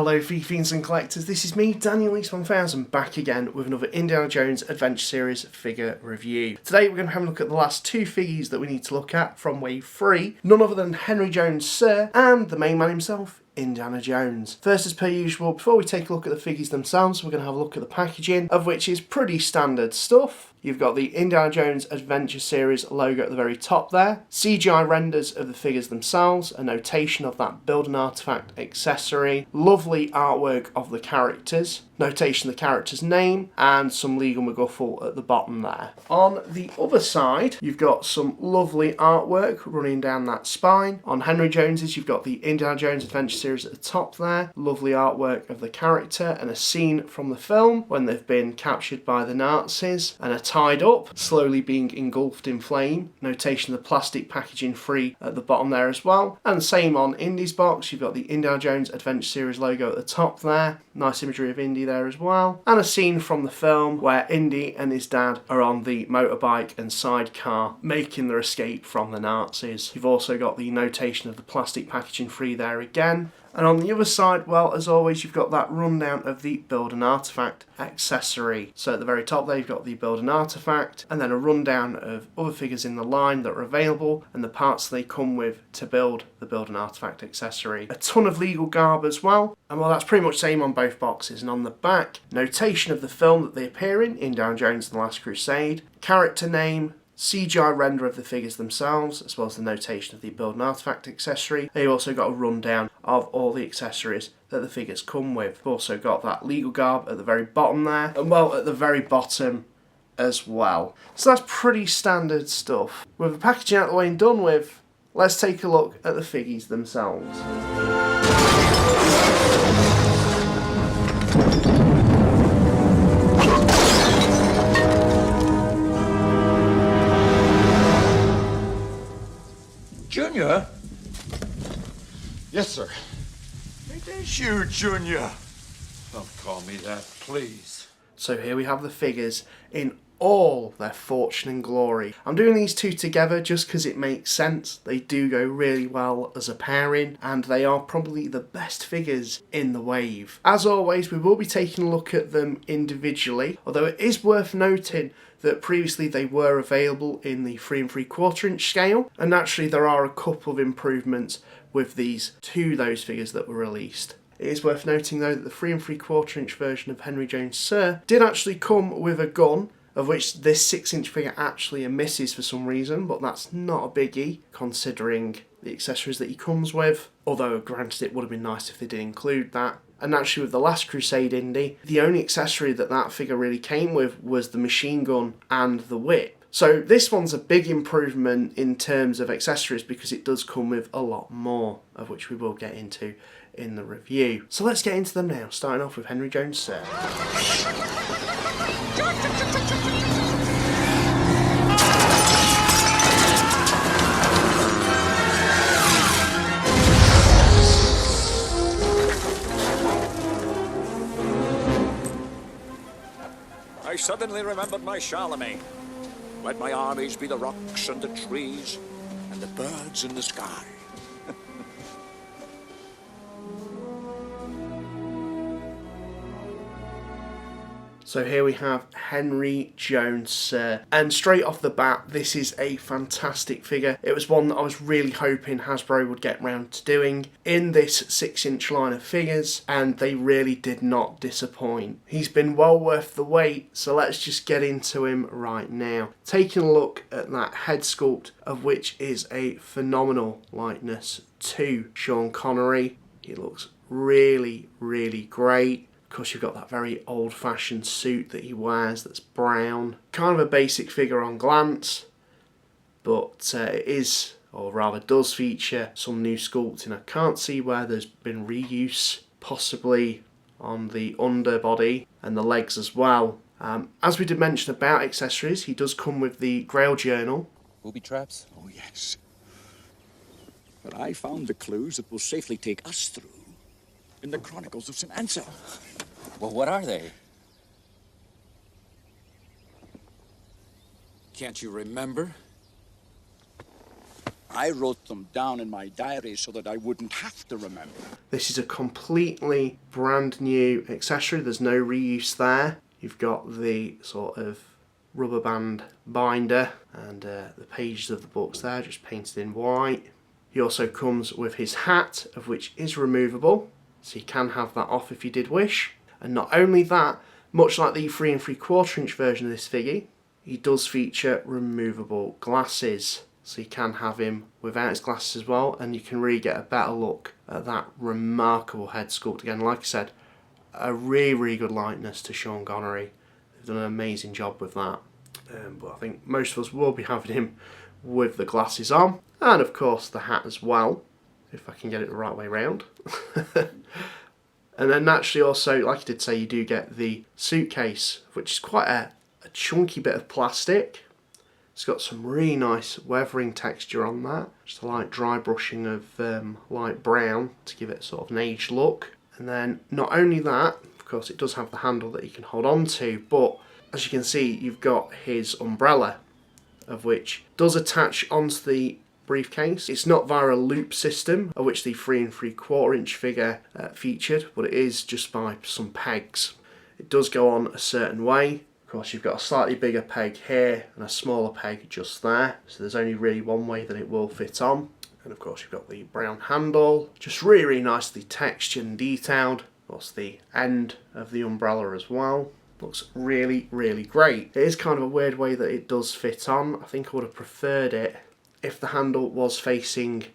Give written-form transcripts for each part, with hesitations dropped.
Hello Fiends and Collectors, this is me, Daniel East1000, back again with another Indiana Jones Adventure Series figure review. Today we're going to have a look at the last two figures that we need to look at from Wave 3, none other than Henry Jones Sr. and the main man himself, Indiana Jones. First, as per usual, before we take a look at the figures themselves, we're going to have a look at the packaging, of which is pretty standard stuff. You've got the Indiana Jones Adventure Series logo at the very top there, CGI renders of the figures themselves, a notation of that build an artifact accessory, lovely artwork of the characters, notation of the character's name, and some legal MacGuffle at the bottom there. On the other side, you've got some lovely artwork running down that spine. On Henry Jones's, you've got the Indiana Jones Adventure Series at the top there, lovely artwork of the character and a scene from the film when they've been captured by the Nazis and are tied up, slowly being engulfed in flame. Notation of the plastic packaging free at the bottom there as well. And same on Indy's box, you've got the Indiana Jones Adventure Series logo at the top there. Nice imagery of Indy there as well. And a scene from the film where Indy and his dad are on the motorbike and sidecar making their escape from the Nazis. You've also got the notation of the plastic packaging free there again. And on the other side, well, as always, you've got that rundown of the Build an Artifact accessory. So at the very top there, you've got the Build an Artifact, and then a rundown of other figures in the line that are available, and the parts they come with to build the Build an Artifact accessory. A ton of legal garb as well, and well, that's pretty much the same on both boxes. And on the back, notation of the film that they appear in, Indiana Jones and the Last Crusade, character name, CGI render of the figures themselves, as well as the notation of the Build an Artifact accessory. They've also got a rundown of all the accessories that the figures come with. We've also got that legal garb at the very bottom there, and well, at the very bottom as well. So that's pretty standard stuff. With the packaging out of the way and done with, let's take a look at the figures themselves. Junior? Yes, sir. It is you, Junior. Don't call me that, please. So here we have the figures in all their fortune and glory. I'm doing these two together just because it makes sense. They do go really well as a pairing, and they are probably the best figures in the wave. As always, we will be taking a look at them individually, although it is worth noting that previously they were available in the 3 3/4 inch scale, and naturally there are a couple of improvements with these to those figures that were released. It is worth noting though that the 3 3/4 inch version of Henry Jones Sr. did actually come with a gun, of which this 6-inch figure actually omisses for some reason, but that's not a biggie considering the accessories that he comes with, although granted it would have been nice if they did include that. And actually with the Last Crusade Indy, the only accessory that that figure really came with was the machine gun and the whip. So this one's a big improvement in terms of accessories because it does come with a lot more, of which we will get into in the review. So let's get into them now, starting off with Henry Jones Sr. I suddenly remembered my Charlemagne. Let my armies be the rocks and the trees and the birds in the sky. So here we have Henry Jones Sr. And straight off the bat, this is a fantastic figure. It was one that I was really hoping Hasbro would get round to doing in this 6-inch line of figures, and they really did not disappoint. He's been well worth the wait, so let's just get into him right now. Taking a look at that head sculpt, of which is a phenomenal likeness to Sean Connery. He looks really, really great. Of course, you've got that very old-fashioned suit that he wears that's brown. Kind of a basic figure on glance, but it is, or rather does feature some new sculpting. I can't see where there's been reuse, possibly on the underbody and the legs as well. As we did mention about accessories, he does come with the Grail Journal. Booby traps? Oh, yes. But I found the clues that will safely take us through in the Chronicles of St. Anselm. Well, what are they? Can't you remember? I wrote them down in my diary so that I wouldn't have to remember. This is a completely brand new accessory. There's no reuse there. You've got the sort of rubber band binder and the pages of the books there just painted in white. He also comes with his hat, of which is removable, so you can have that off if you did wish. And not only that, much like the 3 3/4 inch version of this figgy, he does feature removable glasses. So you can have him without his glasses as well, and you can really get a better look at that remarkable head sculpt. Again, like I said, a really good likeness to Sean Connery. They've done an amazing job with that. But I think most of us will be having him with the glasses on, and of course the hat as well, if I can get it the right way round. And then naturally also, like I did say, you do get the suitcase, which is quite a chunky bit of plastic. It's got some really nice weathering texture on that, just a light dry brushing of light brown to give it sort of an aged look. And then not only that, of course it does have the handle that you can hold on to, but as you can see you've got his umbrella, of which does attach onto the briefcase. It's not via a loop system, of which the 3 3/4 inch figure featured, but it is just by some pegs. It does go on a certain way. Of course you've got a slightly bigger peg here and a smaller peg just there, so there's only really one way that it will fit on. And of course you've got the brown handle, just really nicely textured and detailed. Of course the end of the umbrella as well. Looks really great. It is kind of a weird way that it does fit on. I think I would have preferred it if the handle was facing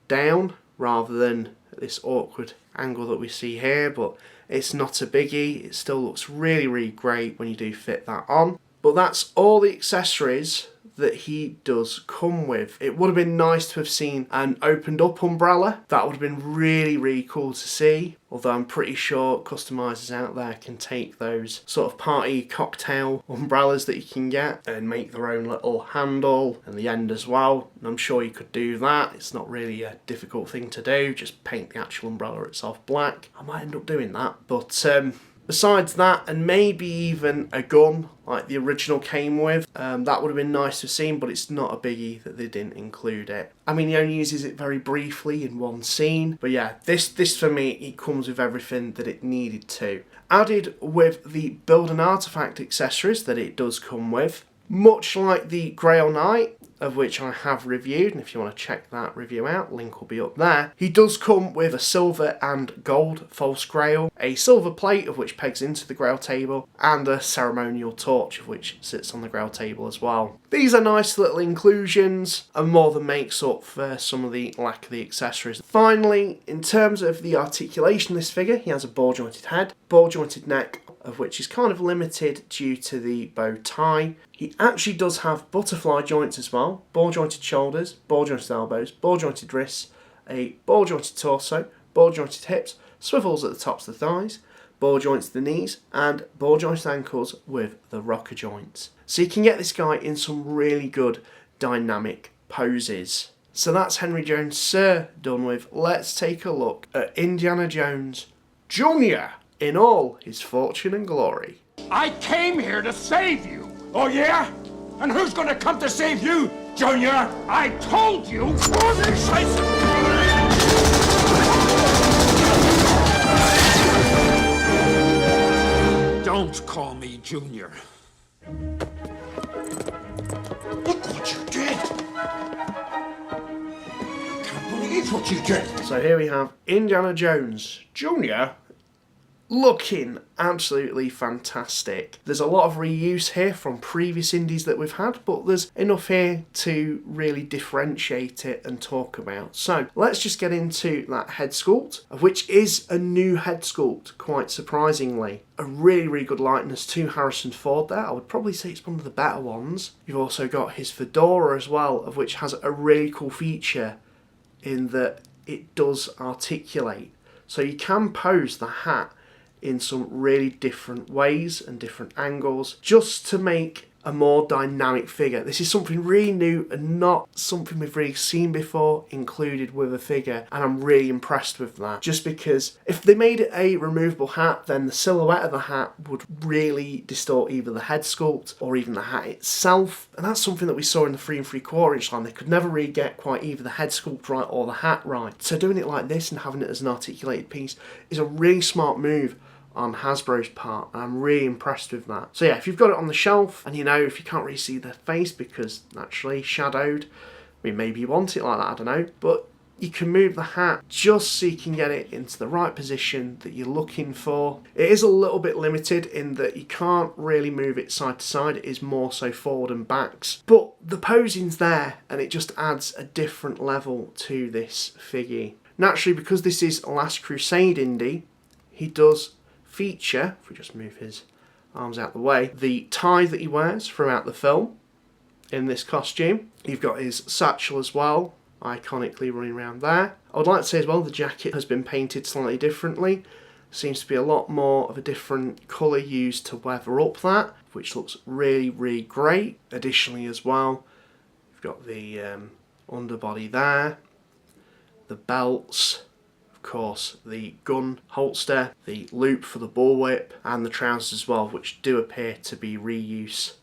down rather than this awkward angle that we see here, but it's not a biggie. It still looks really great when you do fit that on. But that's all the accessories that he does come with. It would have been nice to have seen an opened up umbrella. That would have been really cool to see, although I'm pretty sure customizers out there can take those sort of party cocktail umbrellas that you can get and make their own little handle and the end as well, and I'm sure you could do that. It's not really a difficult thing to do, just paint the actual umbrella itself black. I might end up doing that, but besides that, and maybe even a gun like the original came with, that would have been nice to have seen, but it's not a biggie that they didn't include it. I mean, he only uses it very briefly in one scene, but yeah, this for me, it comes with everything that it needed to. Added with the build and artifact accessories that it does come with, much like the Grail Knight, of which I have reviewed, and if you want to check that review out, link will be up there. He does come with a silver and gold false grail, a silver plate of which pegs into the grail table, and a ceremonial torch of which sits on the grail table as well. These are nice little inclusions and more than makes up for some of the lack of the accessories. Finally, in terms of the articulation of this figure, he has a ball jointed head, ball jointed neck, of which is kind of limited due to the bow tie. He actually does have butterfly joints as well, ball jointed shoulders, ball jointed elbows, ball jointed wrists, a ball jointed torso, ball jointed hips, swivels at the tops of the thighs, ball joints at the knees, and ball jointed ankles with the rocker joints. So you can get this guy in some really good dynamic poses. So that's Henry Jones Sr. done with. Let's take a look at Indiana Jones Jr. in all his fortune and glory. I came here to save you. Oh, yeah? And who's gonna come to save you, Junior? I told you. Don't call me Junior. Look what you did. I can't believe what you did. So here we have Indiana Jones Jr. looking absolutely fantastic. There's a lot of reuse here from previous indies that we've had, but there's enough here to really differentiate it and talk about. So let's just get into that head sculpt, which is a new head sculpt, quite surprisingly. A really good likeness to Harrison Ford there. I would probably say it's one of the better ones. You've also got his fedora as well, of which has a really cool feature in that it does articulate. So you can pose the hat in some really different ways and different angles just to make a more dynamic figure. This is something really new and not something we've really seen before included with a figure, and I'm really impressed with that. Just because if they made it a removable hat, then the silhouette of the hat would really distort either the head sculpt or even the hat itself, and that's something that we saw in the 3 3/4 inch line. They could never really get quite either the head sculpt right or the hat right. So doing it like this and having it as an articulated piece is a really smart move on Hasbro's part, and I'm really impressed with that. So yeah, if you've got it on the shelf and if you can't really see the face because naturally shadowed, I mean maybe you want it like that, I don't know, but you can move the hat just so you can get it into the right position that you're looking for. It is a little bit limited in that you can't really move it side to side, it is more so forward and backs, but the posing's there and it just adds a different level to this figgy. Naturally, because this is Last Crusade Indy, he does feature, if we just move his arms out the way, the tie that he wears throughout the film in this costume. You've got his satchel as well, iconically running around there. I would like to say as well the jacket has been painted slightly differently. Seems to be a lot more of a different colour used to weather up that, which looks really, really great. Additionally as well, you've got the underbody there, the belts, of course the gun holster, the loop for the bullwhip, and the trousers as well, which do appear to be reuse.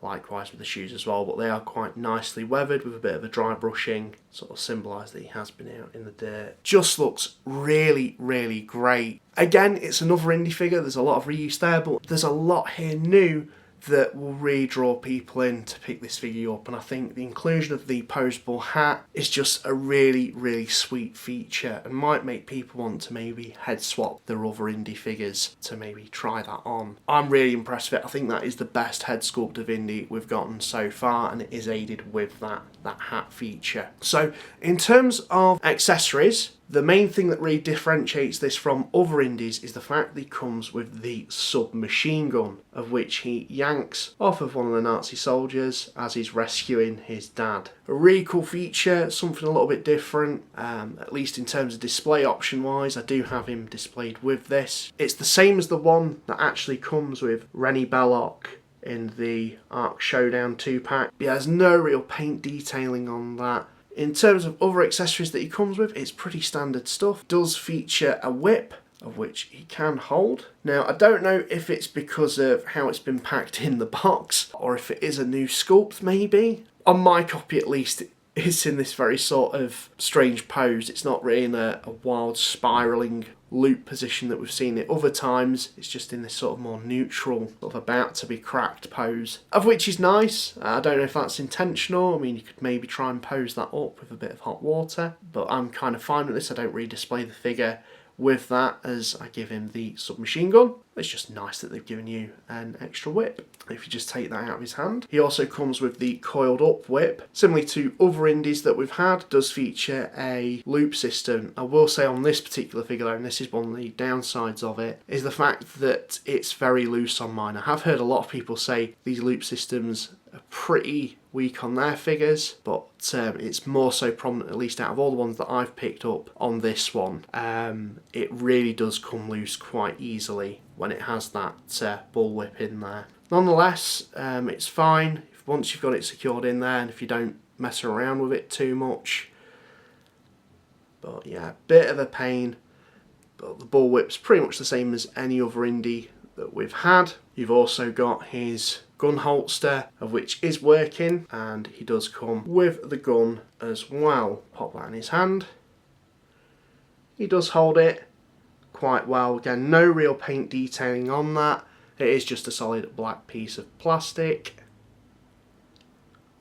Likewise with the shoes as well, but they are quite nicely weathered with a bit of a dry brushing, sort of symbolise that he has been out in the dirt. Just looks really, really great. Again, it's another indie figure, there's a lot of reuse there, but there's a lot here new that will really draw people in to pick this figure up, and I think the inclusion of the posable hat is just a really, really sweet feature and might make people want to maybe head swap their other indie figures to maybe try that on. I'm really impressed with it. I think that is the best head sculpt of indie we've gotten so far, and it is aided with that hat feature. So in terms of accessories, the main thing that really differentiates this from other indies is the fact that he comes with the submachine gun, of which he yanks off of one of the Nazi soldiers as he's rescuing his dad. A really cool feature, something a little bit different, at least in terms of display option wise. I do have him displayed with this. It's the same as the one that actually comes with Rennie Belloc in the Ark Showdown 2-pack. Yeah, there's no real paint detailing on that. In terms of other accessories that he comes with, it's pretty standard stuff. Does feature a whip, of which he can hold. Now, I don't know if it's because of how it's been packed in the box, or if it is a new sculpt maybe. On my copy at least, it's in this very sort of strange pose. It's not really in a wild spiralling loop position that we've seen it other times. It's just in this sort of more neutral, sort of about to be cracked pose, of which is nice. I don't know if that's intentional. I mean, you could maybe try and pose that up with a bit of hot water, but I'm kind of fine with this. I don't really display the figure with that as I give him the submachine gun. It's just nice that they've given you an extra whip if you just take that out of his hand. He also comes with the coiled up whip. Similarly to other indies that we've had, does feature a loop system. I will say on this particular figure though, and this is one of the downsides of it, is the fact that it's very loose on mine. I have heard a lot of people say these loop systems are pretty weak on their figures, but it's more so prominent, at least out of all the ones that I've picked up on this one. It really does come loose quite easily when it has that bullwhip in there. Nonetheless, it's fine once you've got it secured in there and if you don't mess around with it too much. But yeah, bit of a pain, but the bullwhip's pretty much the same as any other indie that we've had. You've also got his gun holster, of which is working, and he does come with the gun as well. Pop that in his hand. He does hold it quite well. Again, no real paint detailing on that. It is just a solid black piece of plastic.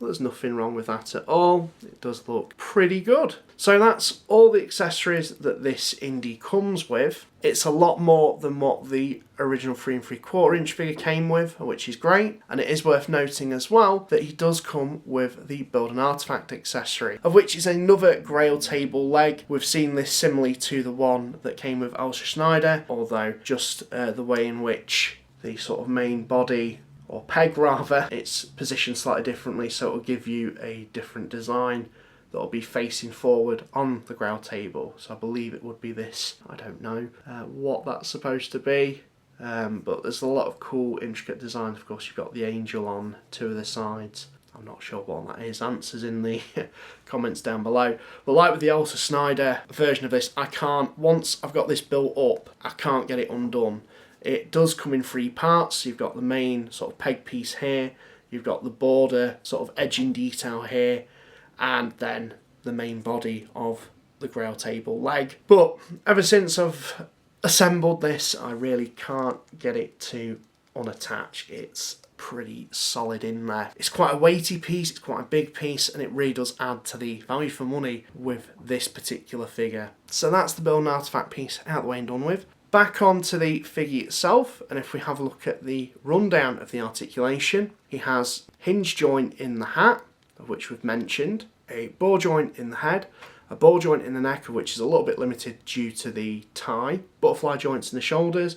There's nothing wrong with that at all. It does look pretty good. So that's all the accessories that this indie comes with. It's a lot more than what the original 3 3/4 inch figure came with, which is great. And it is worth noting as well that he does come with the Build an Artifact accessory, of which is another Grail table leg. We've seen this similarly to the one that came with Elsa Schneider, although just the way in which the sort of main body, or peg rather, it's positioned slightly differently, so it'll give you a different design that'll be facing forward on the Grail table. So I believe it would be this. I don't know what that's supposed to be. but there's a lot of cool intricate designs. Of course, you've got the angel on 2 of the sides. I'm not sure what that is. Answers in the comments down below. But like with the Alta Snyder version of this, once I've got this built up, I can't get it undone. It does come in 3 parts. You've got the main sort of peg piece here, you've got the border sort of edging detail here, and then the main body of the Grail table leg. But ever since I've assembled this, I really can't get it to unattach. It's pretty solid in there. It's quite a weighty piece, it's quite a big piece, and it really does add to the value for money with this particular figure. So that's the build and artifact piece out the way and done with. Back onto the figure itself, and if we have a look at the rundown of the articulation, he has hinge joint in the hat, of which we've mentioned, a ball joint in the head, a ball joint in the neck, of which is a little bit limited due to the tie, butterfly joints in the shoulders,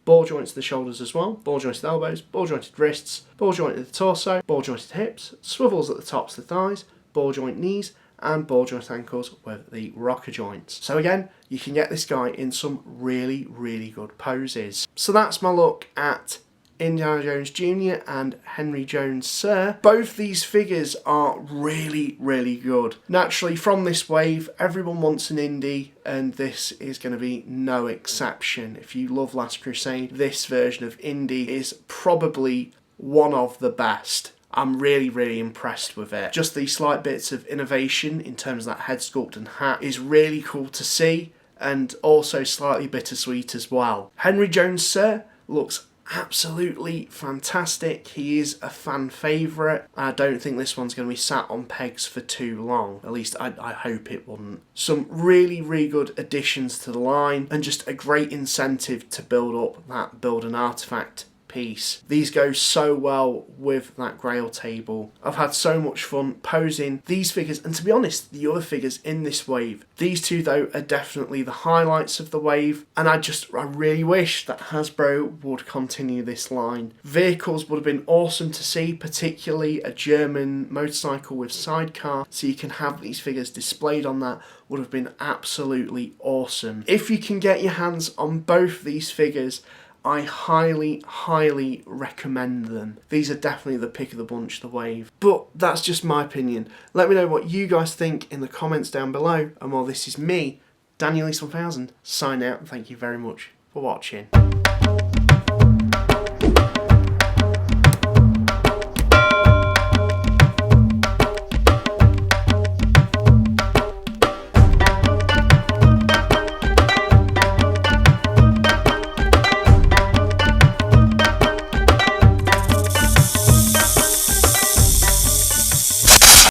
ball joints in the shoulders as well, ball jointed elbows, ball jointed wrists, ball jointed the torso, ball jointed hips, swivels at the tops of the thighs, ball joint knees, and ball joint ankles with the rocker joints. So again, you can get this guy in some really, really good poses. So that's my look at Indiana Jones Jr. and Henry Jones Sr. Both these figures are really, really good. Naturally, from this wave, everyone wants an Indy, and this is going to be no exception. If you love Last Crusade, this version of Indy is probably one of the best. I'm really, really impressed with it. Just these slight bits of innovation in terms of that head sculpt and hat is really cool to see, and also slightly bittersweet as well. Henry Jones Sr. looks absolutely fantastic. He is a fan favourite. I don't think this one's going to be sat on pegs for too long. At least I hope it wouldn't. Some really, really good additions to the line, and just a great incentive to build up that build an artifact piece. These go so well with that Grail table. I've had so much fun posing these figures, and to be honest, the other figures in this wave. These two though are definitely the highlights of the wave, and I really wish that Hasbro would continue this line. Vehicles would have been awesome to see, particularly a German motorcycle with sidecar, so you can have these figures displayed on that. Would have been absolutely awesome. If you can get your hands on both these figures, I highly, highly recommend them. These are definitely the pick of the bunch, the wave. But that's just my opinion. Let me know what you guys think in the comments down below. And while this is me, Daniel East 1000, sign out, and thank you very much for watching.